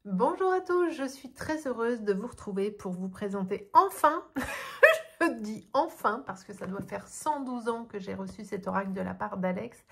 Bonjour à tous, je suis très heureuse de vous retrouver pour vous présenter enfin, je dis enfin parce que ça doit faire 112 ans que j'ai reçu cet oracle de la part d'Alex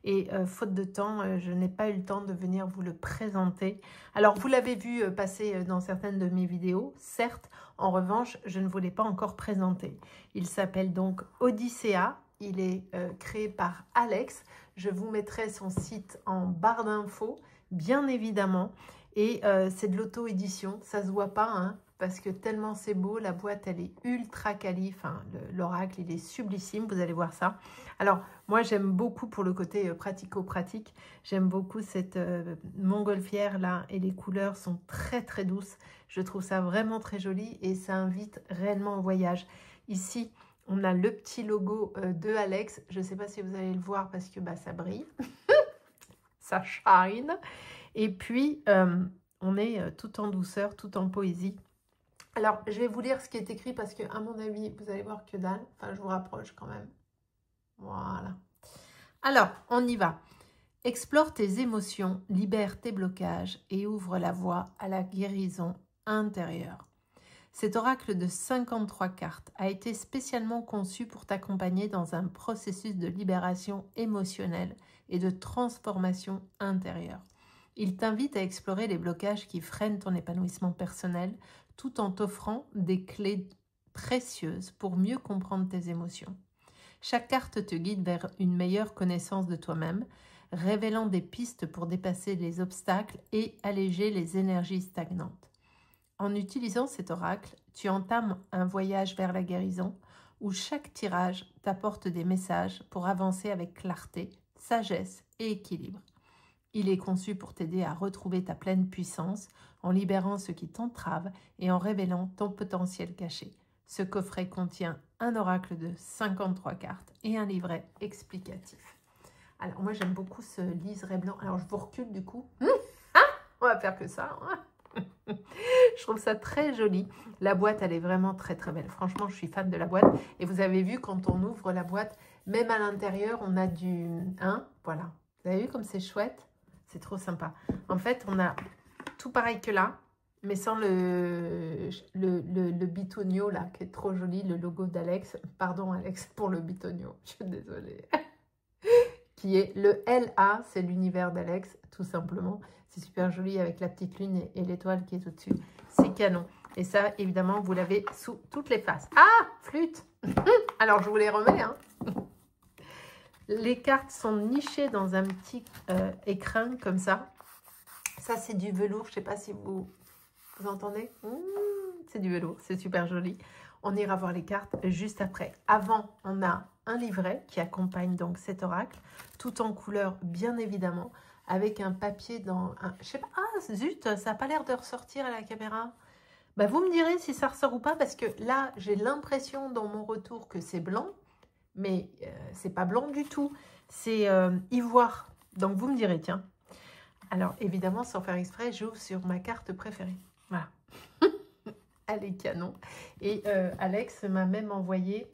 et faute de temps, je n'ai pas eu le temps de venir vous le présenter. Alors vous l'avez vu passer dans certaines de mes vidéos, certes, en revanche, je ne vous l'ai pas encore présenté. Il s'appelle donc Odyssea, il est créé par Alex, je vous mettrai son site en barre d'infos, bien évidemment. Et c'est de l'auto-édition, ça se voit pas, hein, parce que tellement c'est beau, la boîte elle est ultra quali, enfin l'oracle il est sublissime, vous allez voir ça. Alors moi j'aime beaucoup pour le côté pratico-pratique, j'aime beaucoup cette montgolfière là et les couleurs sont très très douces, je trouve ça vraiment très joli et ça invite réellement au voyage. Ici on a le petit logo de Alex, je ne sais pas si vous allez le voir parce que bah, ça brille, ça shine. Et puis, on est tout en douceur, tout en poésie. Alors, je vais vous lire ce qui est écrit parce que, à mon avis, vous allez voir que dalle. Enfin, je vous rapproche quand même. Voilà. Alors, on y va. Explore tes émotions, libère tes blocages et ouvre la voie à la guérison intérieure. Cet oracle de 53 cartes a été spécialement conçu pour t'accompagner dans un processus de libération émotionnelle et de transformation intérieure. Il t'invite à explorer les blocages qui freinent ton épanouissement personnel tout en t'offrant des clés précieuses pour mieux comprendre tes émotions. Chaque carte te guide vers une meilleure connaissance de toi-même, révélant des pistes pour dépasser les obstacles et alléger les énergies stagnantes. En utilisant cet oracle, tu entames un voyage vers la guérison où chaque tirage t'apporte des messages pour avancer avec clarté, sagesse et équilibre. Il est conçu pour t'aider à retrouver ta pleine puissance en libérant ce qui t'entrave et en révélant ton potentiel caché. Ce coffret contient un oracle de 53 cartes et un livret explicatif. Alors moi j'aime beaucoup ce liseré blanc. Alors je vous recule du coup. On va faire que ça. Je trouve ça très joli. La boîte elle est vraiment très très belle. Franchement je suis fan de la boîte. Et vous avez vu quand on ouvre la boîte, même à l'intérieur on a du... Hein, voilà. Vous avez vu comme c'est chouette? C'est trop sympa. En fait, on a tout pareil que là, mais sans le bitonio là, qui est trop joli, le logo d'Alex. Pardon Alex pour le bitonio, je suis désolée. Qui est le LA, c'est l'univers d'Alex, tout simplement. C'est super joli avec la petite lune et l'étoile qui est au-dessus. C'est canon. Et ça, évidemment, vous l'avez sous toutes les faces. Ah, flûte. Alors, je vous les remets, hein. Les cartes sont nichées dans un petit écrin comme ça. Ça, c'est du velours. Je ne sais pas si vous entendez. C'est du velours. C'est super joli. On ira voir les cartes juste après. Avant, on a un livret qui accompagne donc cet oracle, tout en couleur, bien évidemment, avec un papier dans... je sais pas. Ah, zut, ça n'a pas l'air de ressortir à la caméra. Bah, vous me direz si ça ressort ou pas, parce que là, j'ai l'impression dans mon retour que c'est blanc. Mais c'est pas blanc du tout, c'est ivoire. Donc vous me direz, tiens. Alors évidemment, sans faire exprès, j'ouvre sur ma carte préférée. Voilà. Elle est canon. Et Alex m'a même envoyé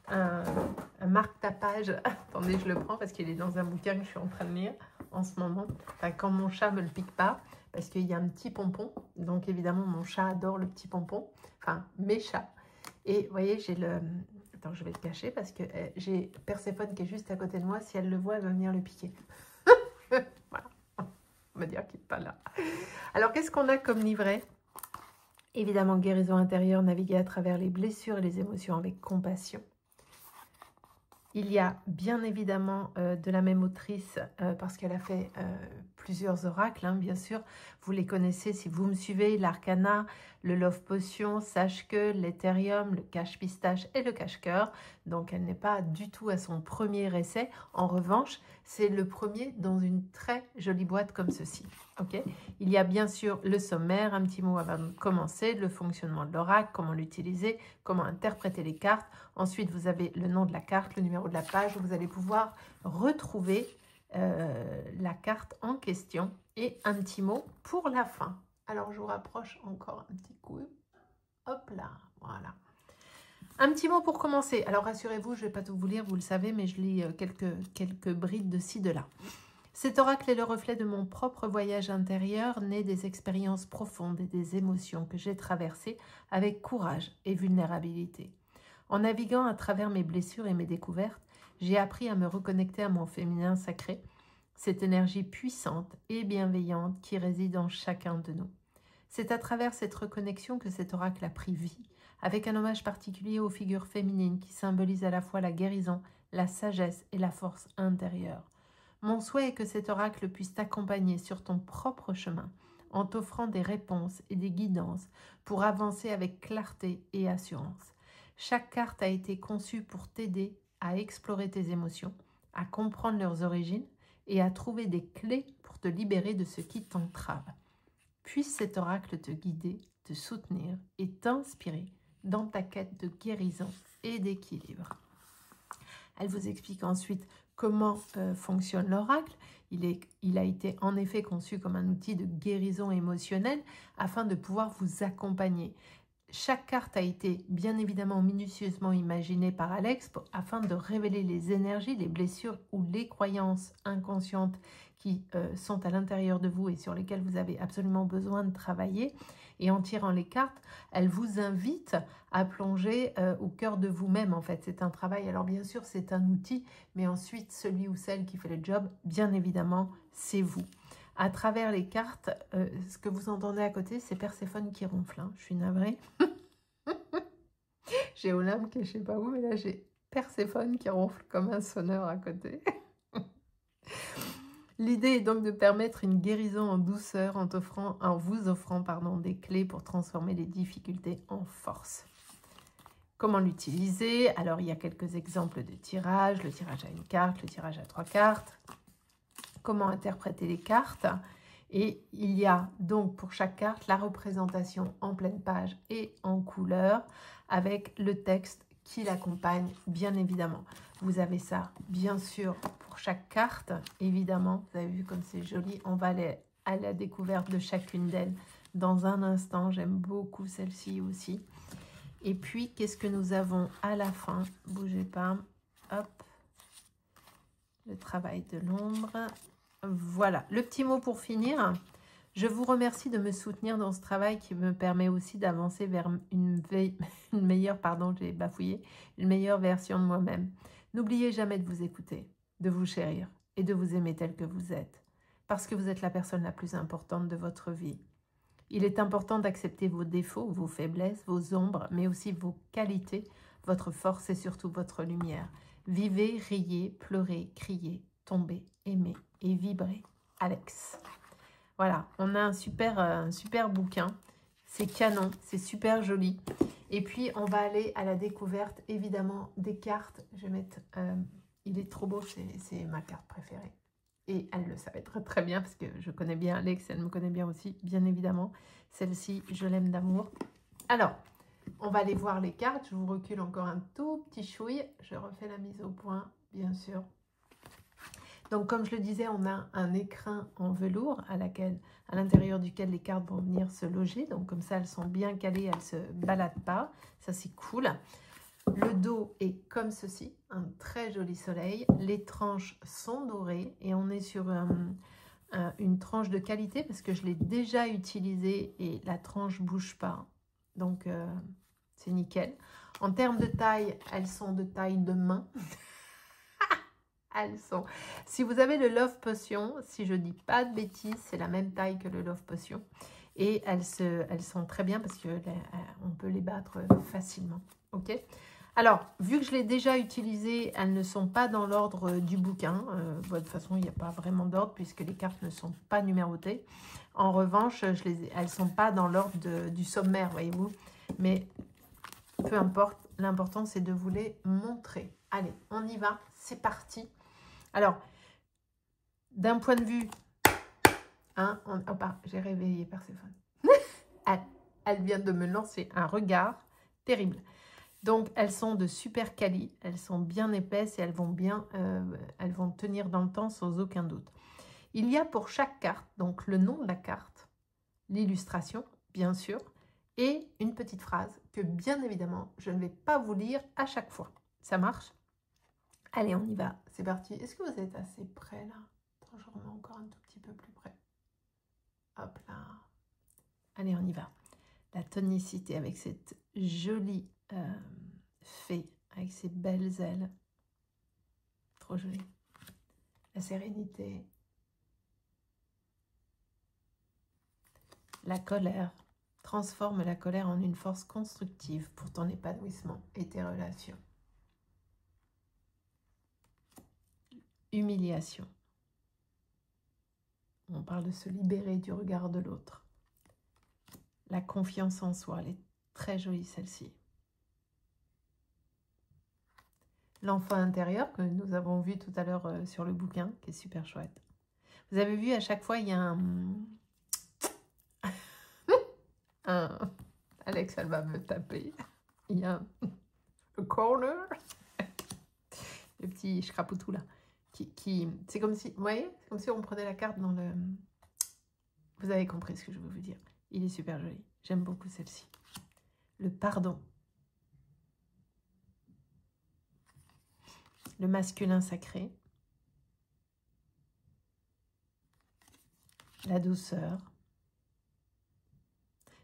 un marque-tapage. Attendez, je le prends parce qu'il est dans un bouquin que je suis en train de lire en ce moment. Enfin, quand mon chat me le pique pas, parce qu'il y a un petit pompon. Donc évidemment, mon chat adore le petit pompon. Enfin, mes chats. Et vous voyez, j'ai le... Attends, je vais le cacher parce que j'ai Perséphone qui est juste à côté de moi. Si elle le voit, elle va venir le piquer. Voilà. On va dire qu'il n'est pas là. Alors, qu'est-ce qu'on a comme livret? Évidemment, guérison intérieure, naviguer à travers les blessures et les émotions avec compassion. Il y a bien évidemment de la même autrice, parce qu'elle a fait plusieurs oracles, hein, bien sûr. Vous les connaissez si vous me suivez, l'Arcana, le Love Potion, Sache que, l'Ethereum, le Cache Pistache et le Cache Cœur. Donc elle n'est pas du tout à son premier essai. En revanche, c'est le premier dans une très jolie boîte comme ceci. Okay, il y a bien sûr le sommaire, un petit mot avant de commencer, le fonctionnement de l'oracle, comment l'utiliser, comment interpréter les cartes. Ensuite, vous avez le nom de la carte, le numéro de la page, où vous allez pouvoir retrouver la carte en question et un petit mot pour la fin. Alors, je vous rapproche encore un petit coup. Hop là, voilà. Un petit mot pour commencer. Alors, rassurez-vous, je ne vais pas tout vous lire, vous le savez, mais je lis quelques brides de ci, de là. Cet oracle est le reflet de mon propre voyage intérieur, né des expériences profondes et des émotions que j'ai traversées avec courage et vulnérabilité. En naviguant à travers mes blessures et mes découvertes, j'ai appris à me reconnecter à mon féminin sacré, cette énergie puissante et bienveillante qui réside en chacun de nous. C'est à travers cette reconnexion que cet oracle a pris vie, avec un hommage particulier aux figures féminines qui symbolisent à la fois la guérison, la sagesse et la force intérieure. Mon souhait est que cet oracle puisse t'accompagner sur ton propre chemin, en t'offrant des réponses et des guidances pour avancer avec clarté et assurance. Chaque carte a été conçue pour t'aider à explorer tes émotions, à comprendre leurs origines et à trouver des clés pour te libérer de ce qui t'entrave. Puisse cet oracle te guider, te soutenir et t'inspirer dans ta quête de guérison et d'équilibre. Elle vous explique ensuite comment fonctionne l'oracle. Il a été en effet conçu comme un outil de guérison émotionnelle afin de pouvoir vous accompagner. Chaque carte a été bien évidemment minutieusement imaginée par Alex afin de révéler les énergies, les blessures ou les croyances inconscientes qui sont à l'intérieur de vous et sur lesquelles vous avez absolument besoin de travailler. Et en tirant les cartes, elle vous invite à plonger au cœur de vous-même. En fait, c'est un travail. Alors bien sûr, c'est un outil, mais ensuite, celui ou celle qui fait le job, bien évidemment, c'est vous. À travers les cartes, ce que vous entendez à côté, c'est Perséphone qui ronfle. Hein. Je suis navrée. J'ai Olympe qui est je sais pas où, mais là j'ai Perséphone qui ronfle comme un sonneur à côté. L'idée est donc de permettre une guérison en douceur en vous offrant des clés pour transformer les difficultés en force. Comment l'utiliser? Alors, il y a quelques exemples de tirage. Le tirage à une carte, le tirage à 3 cartes. Comment interpréter les cartes? Et il y a donc pour chaque carte la représentation en pleine page et en couleur avec le texte qui l'accompagne, bien évidemment. Vous avez ça, bien sûr, pour chaque carte, évidemment. Vous avez vu comme c'est joli. On va aller à la découverte de chacune d'elles dans un instant. J'aime beaucoup celle-ci aussi. Et puis, qu'est-ce que nous avons à la fin? Bougez pas. Hop. Le travail de l'ombre. Voilà. Le petit mot pour finir. Je vous remercie de me soutenir dans ce travail qui me permet aussi d'avancer vers une meilleure, j'ai bafouillé, une meilleure version de moi-même. N'oubliez jamais de vous écouter, de vous chérir et de vous aimer tel que vous êtes, parce que vous êtes la personne la plus importante de votre vie. Il est important d'accepter vos défauts, vos faiblesses, vos ombres, mais aussi vos qualités, votre force et surtout votre lumière. Vivez, riez, pleurez, criez, tombez, aimez et vibrez. Alex. Voilà, on a un super bouquin. C'est canon, c'est super joli. Et puis, on va aller à la découverte, évidemment, des cartes. Je vais mettre... il est trop beau, c'est ma carte préférée. Et elle le savait très très bien, parce que je connais bien Alex, elle me connaît bien aussi, bien évidemment. Celle-ci, je l'aime d'amour. Alors, on va aller voir les cartes. Je vous recule encore un tout petit chouille. Je refais la mise au point, bien sûr. Donc, comme je le disais, on a un écrin en velours à l'intérieur duquel les cartes vont venir se loger. Donc, comme ça, elles sont bien calées, elles ne se baladent pas. Ça, c'est cool. Le dos est comme ceci, un très joli soleil. Les tranches sont dorées et on est sur une tranche de qualité parce que je l'ai déjà utilisée et la tranche ne bouge pas. Donc, c'est nickel. En termes de taille, elles sont de taille de main. Elles sont. Si vous avez le Love Potion, si je ne dis pas de bêtises, c'est la même taille que le Love Potion. Et elles sont très bien parce qu'on peut les battre facilement. Ok. Alors, vu que je l'ai déjà utilisé, elles ne sont pas dans l'ordre du bouquin. De toute façon, il n'y a pas vraiment d'ordre puisque les cartes ne sont pas numérotées. En revanche, elles ne sont pas dans l'ordre du sommaire, voyez-vous. Mais peu importe, l'important c'est de vous les montrer. Allez, on y va, c'est parti. Alors, d'un point de vue... Hein, j'ai réveillé Perséphone. elle vient de me lancer un regard terrible. Donc, elles sont de super quali, elles sont bien épaisses et elles vont tenir dans le temps sans aucun doute. Il y a pour chaque carte, donc le nom de la carte, l'illustration, bien sûr, et une petite phrase que, bien évidemment, je ne vais pas vous lire à chaque fois. Ça marche? Allez, on y va, c'est parti. Est-ce que vous êtes assez prêts là? Attends, je je remets encore un tout petit peu plus près. Hop là. Allez, on y va. La tonicité avec cette jolie fée, avec ses belles ailes. Trop jolie. La sérénité. La colère. Transforme la colère en une force constructive pour ton épanouissement et tes relations. Humiliation. On parle de se libérer du regard de l'autre. La confiance en soi, elle est très jolie celle-ci. L'enfant intérieur que nous avons vu tout à l'heure sur le bouquin, qui est super chouette. Vous avez vu, à chaque fois, il y a Alex, elle va me taper. Il y a un corner. Le petit scrapoutou là. C'est comme si, vous voyez, c'est comme si on prenait la carte dans le... Vous avez compris ce que je veux vous dire. Il est super joli. J'aime beaucoup celle-ci. Le pardon. Le masculin sacré. La douceur.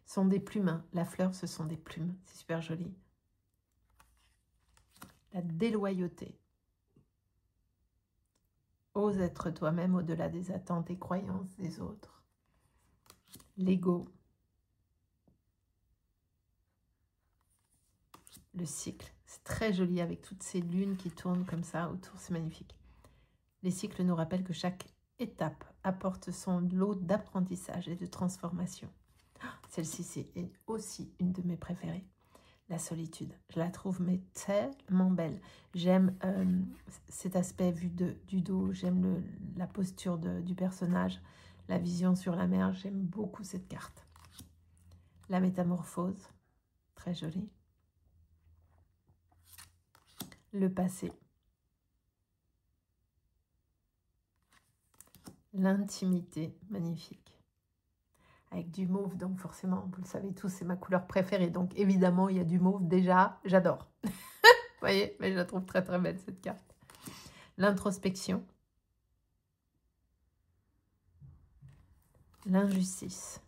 Ce sont des plumes. Hein. La fleur, ce sont des plumes. C'est super joli. La déloyauté. Ose être toi-même au-delà des attentes et croyances des autres. L'ego. Le cycle. C'est très joli avec toutes ces lunes qui tournent comme ça autour. C'est magnifique. Les cycles nous rappellent que chaque étape apporte son lot d'apprentissage et de transformation. Celle-ci, c'est aussi une de mes préférées. La solitude. Je la trouve mais tellement belle. J'aime cet aspect vu du dos. J'aime la posture du personnage. La vision sur la mer. J'aime beaucoup cette carte. La métamorphose. Très jolie. Le passé. L'intimité. Magnifique. Avec du mauve, donc forcément, vous le savez tous, c'est ma couleur préférée. Donc évidemment, il y a du mauve. Déjà, j'adore. Vous voyez, mais je la trouve très très belle cette carte. L'introspection. L'injustice.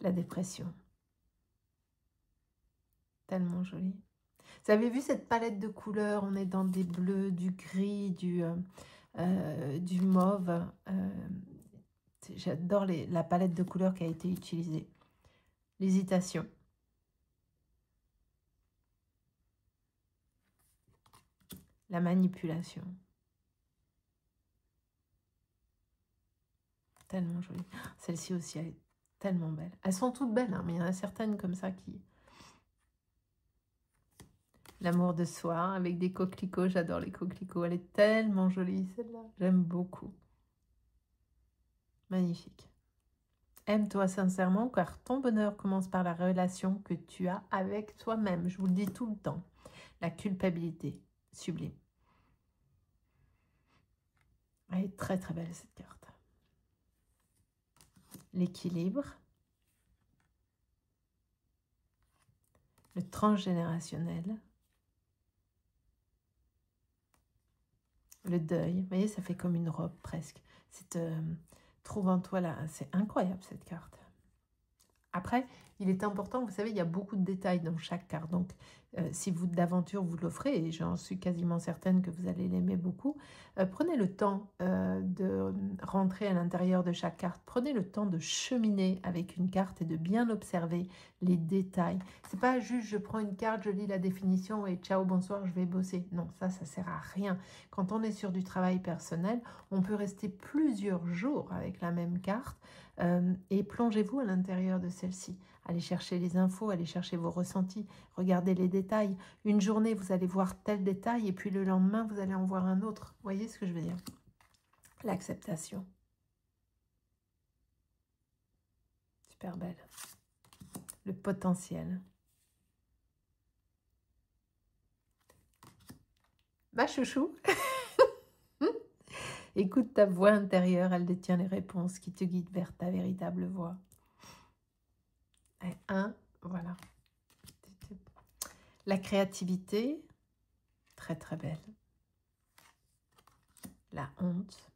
La dépression. Tellement jolie. Vous avez vu cette palette de couleurs? On est dans des bleus, du gris, du mauve. J'adore la palette de couleurs qui a été utilisée. L'hésitation. La manipulation. Tellement jolie. Celle-ci aussi, elle est tellement belle. Elles sont toutes belles, hein, mais il y en a certaines comme ça qui... L'amour de soi, avec des coquelicots. J'adore les coquelicots. Elle est tellement jolie, celle-là. J'aime beaucoup. Magnifique. Aime-toi sincèrement, car ton bonheur commence par la relation que tu as avec toi-même. Je vous le dis tout le temps. La culpabilité. Sublime. Elle est très très belle cette carte. L'équilibre. Le transgénérationnel. Le deuil. Vous voyez, ça fait comme une robe presque. Trouve en toi là. C'est incroyable cette carte. Après, il est important, vous savez, il y a beaucoup de détails dans chaque carte. Donc, si vous, d'aventure, vous l'offrez, et j'en suis quasiment certaine que vous allez l'aimer beaucoup, prenez le temps de rentrer à l'intérieur de chaque carte. Prenez le temps de cheminer avec une carte et de bien observer les détails. C'est pas juste, je prends une carte, je lis la définition et ciao, bonsoir, je vais bosser. Non, ça sert à rien. Quand on est sur du travail personnel, on peut rester plusieurs jours avec la même carte et plongez-vous à l'intérieur de celle-ci. Allez chercher les infos, allez chercher vos ressentis, regardez les détails. Une journée, vous allez voir tel détail et puis le lendemain, vous allez en voir un autre. Vous voyez ce que je veux dire? L'acceptation. Super belle. Le potentiel. Ma chouchou. Écoute ta voix intérieure, elle détient les réponses qui te guident vers ta véritable voix. Voilà. La créativité, très très belle. La honte.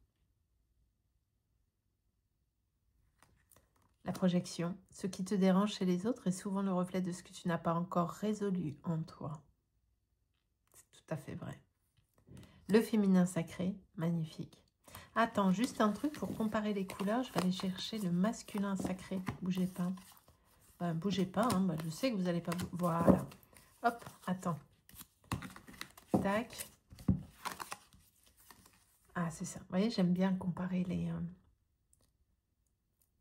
La projection. Ce qui te dérange chez les autres est souvent le reflet de ce que tu n'as pas encore résolu en toi. C'est tout à fait vrai. Le féminin sacré, magnifique. Attends, juste un truc pour comparer les couleurs. Je vais aller chercher le masculin sacré. Bougez pas. Bougez pas, hein. Je sais que vous n'allez pas... Voilà. Hop, attends. Tac. Ah, c'est ça. Vous voyez, j'aime bien comparer les...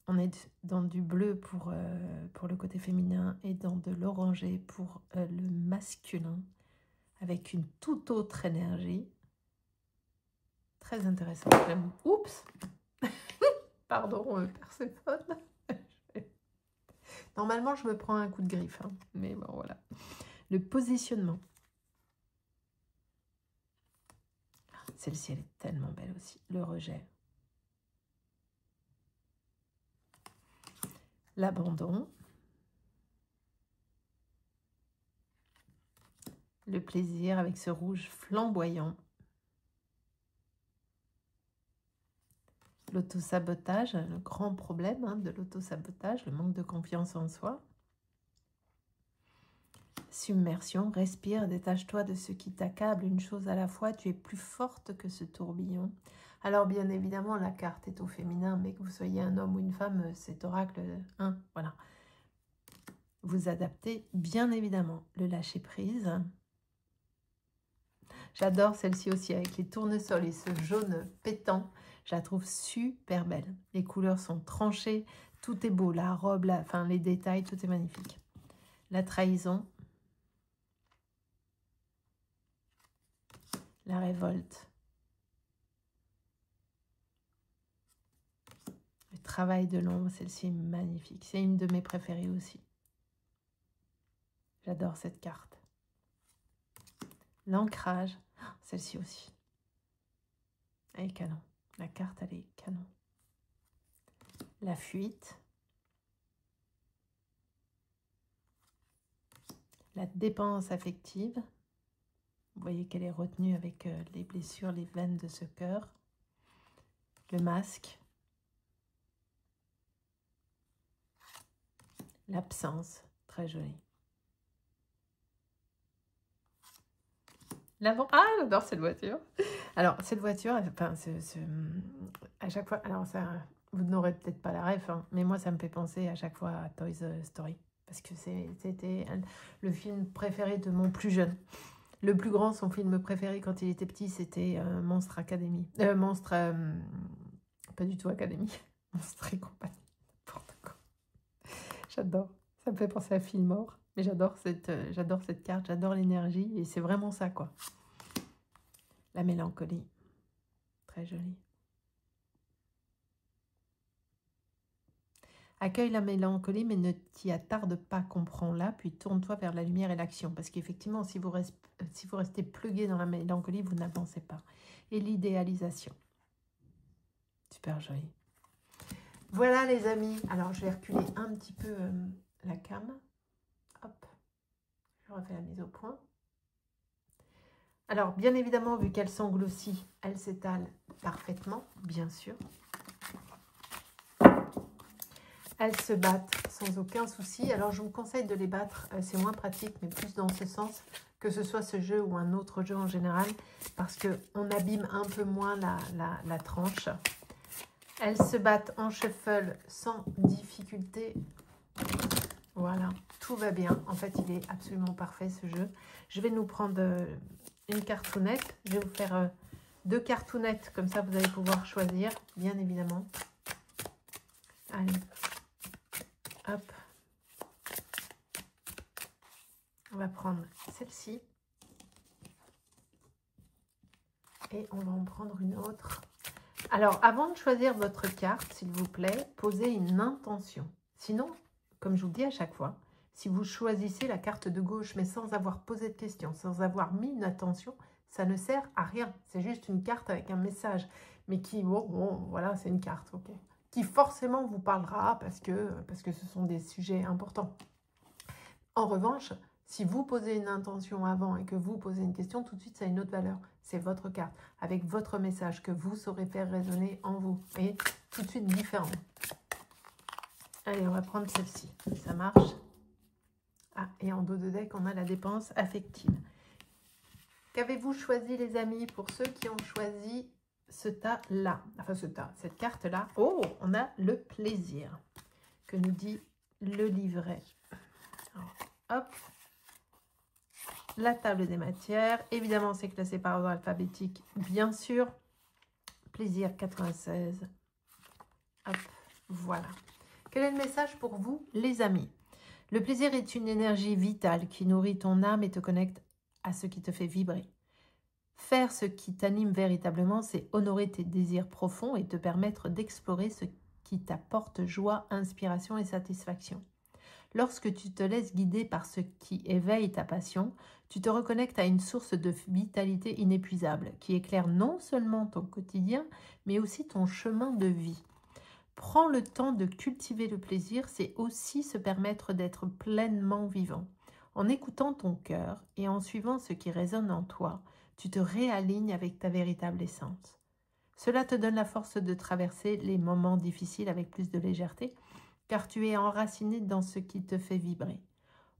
On est dans du bleu pour le côté féminin et dans de l'orangé pour le masculin, avec une toute autre énergie. Très intéressant. Oups. Pardon, Perséphone. Normalement, je me prends un coup de griffe, hein. Mais bon, voilà. Le positionnement. Celle-ci, elle est tellement belle aussi. Le rejet. L'abandon. Le plaisir avec ce rouge flamboyant. L'autosabotage, le grand problème, hein, de l'autosabotage, le manque de confiance en soi. Submersion, respire, détache-toi de ce qui t'accable, une chose à la fois, tu es plus forte que ce tourbillon. Alors bien évidemment, la carte est au féminin, mais que vous soyez un homme ou une femme, cet oracle, hein, voilà. Vous adaptez, bien évidemment, le lâcher-prise. J'adore celle-ci aussi, avec les tournesols et ce jaune pétant. Je la trouve super belle. Les couleurs sont tranchées, tout est beau, la robe, enfin les détails, tout est magnifique. La trahison. La révolte. Le travail de l'ombre, celle-ci est magnifique. C'est une de mes préférées aussi. J'adore cette carte. L'ancrage, celle-ci aussi. Elle est canon. La carte, elle est canon. La fuite. La dépendance affective. Vous voyez qu'elle est retenue avec les blessures, les veines de ce cœur. Le masque. L'absence, très jolie. L'avant. Ah, j'adore cette voiture. Alors, cette voiture, enfin, à chaque fois, alors ça, vous n'aurez peut-être pas la ref, hein, mais moi, ça me fait penser à chaque fois à Toy Story. Parce que c'était le film préféré de mon plus jeune. Le plus grand, son film préféré quand il était petit, c'était Monstre Academy. Pas du tout Academy. Monstre et compagnie. N'importe quoi. J'adore. Ça me fait penser à Fillmore. Mais j'adore cette carte, j'adore l'énergie. Et c'est vraiment ça, quoi. La mélancolie. Très jolie. Accueille la mélancolie, mais ne t'y attarde pas, comprends-la, puis tourne-toi vers la lumière et l'action. Parce qu'effectivement, si vous restez plugué dans la mélancolie, vous n'avancez pas. Et l'idéalisation. Super joli. Voilà les amis. Alors, je vais reculer un petit peu la cam. Hop. Je refais la mise au point. Alors, bien évidemment, vu qu'elle s'englossit, elle s'étale parfaitement, bien sûr. Elles se battent sans aucun souci. Alors, je vous conseille de les battre, c'est moins pratique, mais plus dans ce sens, que ce soit ce jeu ou un autre jeu en général, parce qu'on abîme un peu moins la tranche. Elles se battent en shuffle sans difficulté. Voilà, tout va bien. En fait, il est absolument parfait, ce jeu. Je vais nous prendre une cartounette. Je vais vous faire 2 cartounettes, comme ça, vous allez pouvoir choisir, bien évidemment. Allez. Hop, on va prendre celle-ci et on va en prendre une autre. Alors, avant de choisir votre carte, s'il vous plaît, posez une intention. Sinon, comme je vous le dis à chaque fois, si vous choisissez la carte de gauche, mais sans avoir posé de questions, sans avoir mis une intention, ça ne sert à rien. C'est juste une carte avec un message, mais qui, bon voilà, c'est une carte, ok, qui forcément vous parlera parce que ce sont des sujets importants. En revanche, Si vous posez une intention avant et que vous posez une question, tout de suite, ça a une autre valeur. C'est votre carte, avec votre message que vous saurez faire résonner en vous. Et tout de suite différent. Allez, on va prendre celle-ci. Ça marche. Ah, et en dos de deck, on a la dépense affective. Qu'avez-vous choisi, les amis, pour ceux qui ont choisi ce tas-là? Enfin, cette carte-là. Oh, on a le plaisir que nous dit le livret. Alors, hop. La table des matières. Évidemment, c'est classé par ordre alphabétique, bien sûr. Plaisir 96. Hop, voilà. Quel est le message pour vous, les amis? Le plaisir est une énergie vitale qui nourrit ton âme et te connecte à ce qui te fait vibrer. Faire ce qui t'anime véritablement, c'est honorer tes désirs profonds et te permettre d'explorer ce qui t'apporte joie, inspiration et satisfaction. Lorsque tu te laisses guider par ce qui éveille ta passion, tu te reconnectes à une source de vitalité inépuisable qui éclaire non seulement ton quotidien, mais aussi ton chemin de vie. Prends le temps de cultiver le plaisir, c'est aussi se permettre d'être pleinement vivant. En écoutant ton cœur et en suivant ce qui résonne en toi, tu te réalignes avec ta véritable essence. Cela te donne la force de traverser les moments difficiles avec plus de légèreté, car tu es enraciné dans ce qui te fait vibrer.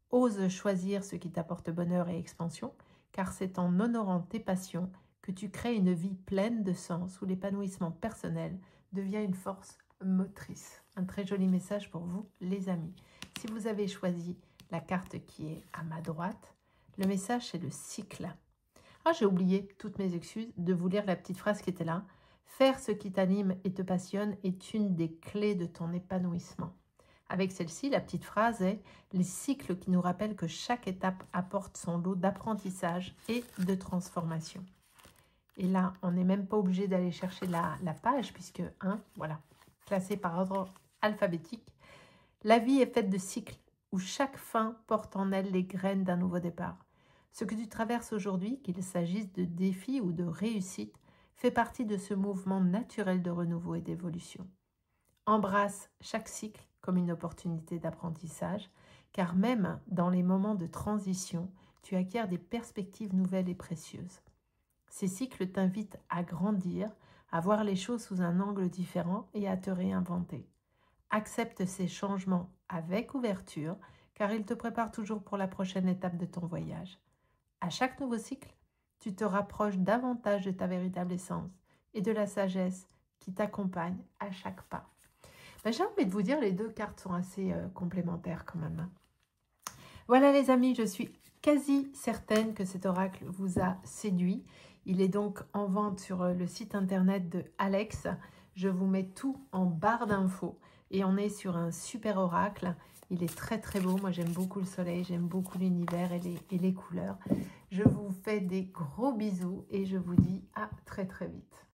Ose choisir ce qui t'apporte bonheur et expansion, car c'est en honorant tes passions que tu crées une vie pleine de sens où l'épanouissement personnel devient une force motrice. Un très joli message pour vous, les amis. Si vous avez choisi la carte qui est à ma droite, le message c'est le cycle. Ah, j'ai oublié, toutes mes excuses, de vous lire la petite phrase qui était là. Faire ce qui t'anime et te passionne est une des clés de ton épanouissement. Avec celle-ci, la petite phrase est « Les cycles qui nous rappellent que chaque étape apporte son lot d'apprentissage et de transformation. » Et là, on n'est même pas obligé d'aller chercher la page puisque, voilà, classé par ordre alphabétique. La vie est faite de cycles où chaque fin porte en elle les graines d'un nouveau départ. Ce que tu traverses aujourd'hui, qu'il s'agisse de défis ou de réussites, fait partie de ce mouvement naturel de renouveau et d'évolution. Embrasse chaque cycle comme une opportunité d'apprentissage, car même dans les moments de transition, tu acquiers des perspectives nouvelles et précieuses. Ces cycles t'invitent à grandir, à voir les choses sous un angle différent et à te réinventer. Accepte ces changements avec ouverture, car ils te préparent toujours pour la prochaine étape de ton voyage. À chaque nouveau cycle, tu te rapproches davantage de ta véritable essence et de la sagesse qui t'accompagne à chaque pas. J'ai envie de vous dire, les deux cartes sont assez complémentaires quand même. Voilà les amis, je suis quasi certaine que cet oracle vous a séduit. Il est donc en vente sur le site internet de Alex. Je vous mets tout en barre d'infos et on est sur un super oracle. Il est très très beau, moi j'aime beaucoup le soleil, j'aime beaucoup l'univers et les couleurs. Je vous fais des gros bisous et je vous dis à très très vite.